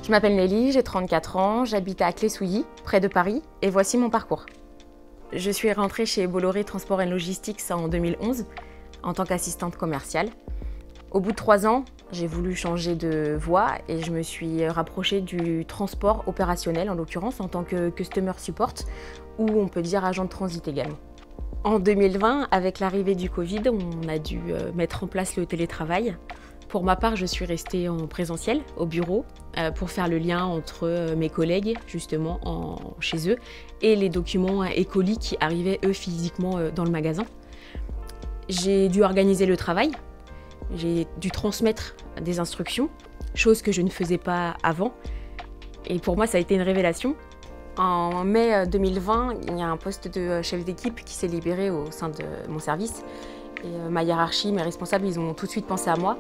Je m'appelle Nelly, j'ai 34 ans, j'habite à Clé-Souilly, près de Paris, et voici mon parcours. Je suis rentrée chez Bolloré Transport & Logistics en 2011 en tant qu'assistante commerciale. Au bout de 3 ans, j'ai voulu changer de voie et je me suis rapprochée du transport opérationnel, en l'occurrence en tant que Customer Support, ou on peut dire agent de transit également. En 2020, avec l'arrivée du Covid, on a dû mettre en place le télétravail. Pour ma part, je suis restée en présentiel, au bureau, pour faire le lien entre mes collègues, justement, chez eux, et les documents et colis qui arrivaient, eux, physiquement dans le magasin. J'ai dû organiser le travail, j'ai dû transmettre des instructions, chose que je ne faisais pas avant. Et pour moi, ça a été une révélation. En mai 2020, il y a un poste de chef d'équipe qui s'est libéré au sein de mon service. Et ma hiérarchie, mes responsables, ils ont tout de suite pensé à moi.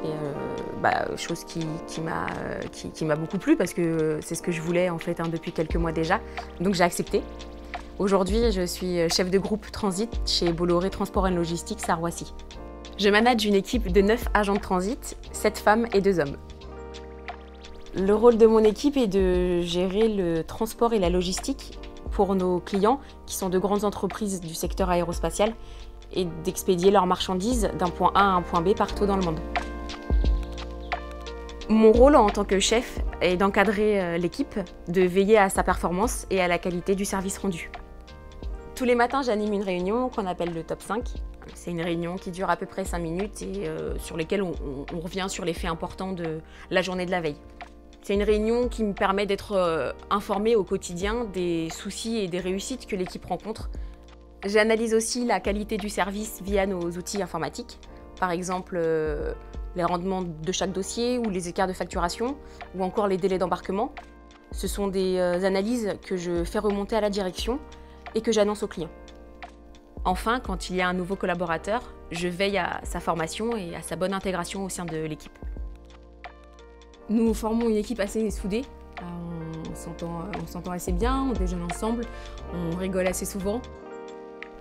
Et chose qui m'a beaucoup plu parce que c'est ce que je voulais en fait depuis quelques mois déjà. Donc j'ai accepté. Aujourd'hui, je suis chef de groupe transit chez Bolloré Transport & Logistics à Roissy. Je manage une équipe de 9 agents de transit, 7 femmes et 2 hommes. Le rôle de mon équipe est de gérer le transport et la logistique pour nos clients qui sont de grandes entreprises du secteur aérospatial et d'expédier leurs marchandises d'un point A à un point B partout dans le monde. Mon rôle en tant que chef est d'encadrer l'équipe, de veiller à sa performance et à la qualité du service rendu. Tous les matins, j'anime une réunion qu'on appelle le top 5. C'est une réunion qui dure à peu près 5 minutes et sur lesquelles on revient sur les faits importants de la journée de la veille. C'est une réunion qui me permet d'être informée au quotidien des soucis et des réussites que l'équipe rencontre. J'analyse aussi la qualité du service via nos outils informatiques. Par exemple, les rendements de chaque dossier ou les écarts de facturation ou encore les délais d'embarquement. Ce sont des analyses que je fais remonter à la direction et que j'annonce aux clients. Enfin, quand il y a un nouveau collaborateur, je veille à sa formation et à sa bonne intégration au sein de l'équipe. Nous formons une équipe assez soudée. On s'entend assez bien, on déjeune ensemble, on rigole assez souvent.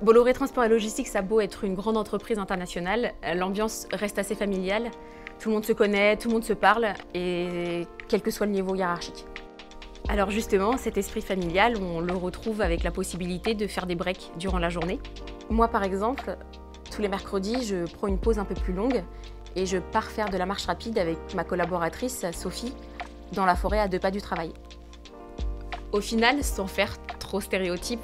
Bolloré Transport & Logistics a beau être une grande entreprise internationale, l'ambiance reste assez familiale. Tout le monde se connaît, tout le monde se parle, et quel que soit le niveau hiérarchique. Alors justement, cet esprit familial, on le retrouve avec la possibilité de faire des breaks durant la journée. Moi par exemple, tous les mercredis, je prends une pause un peu plus longue et je pars faire de la marche rapide avec ma collaboratrice Sophie dans la forêt à 2 pas du travail. Au final, sans faire trop stéréotype,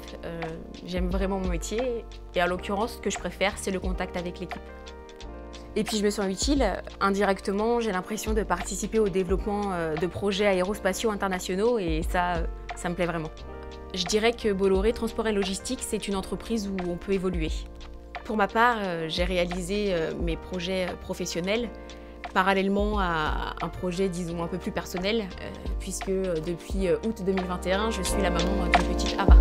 j'aime vraiment mon métier et en l'occurrence, ce que je préfère, c'est le contact avec l'équipe. Et puis je me sens utile. Indirectement, j'ai l'impression de participer au développement de projets aérospatiaux internationaux et ça me plaît vraiment. Je dirais que Bolloré Transport & Logistics, c'est une entreprise où on peut évoluer. Pour ma part, j'ai réalisé mes projets professionnels parallèlement à un projet, disons, un peu plus personnel, puisque depuis août 2021, je suis la maman d'une petite Ava.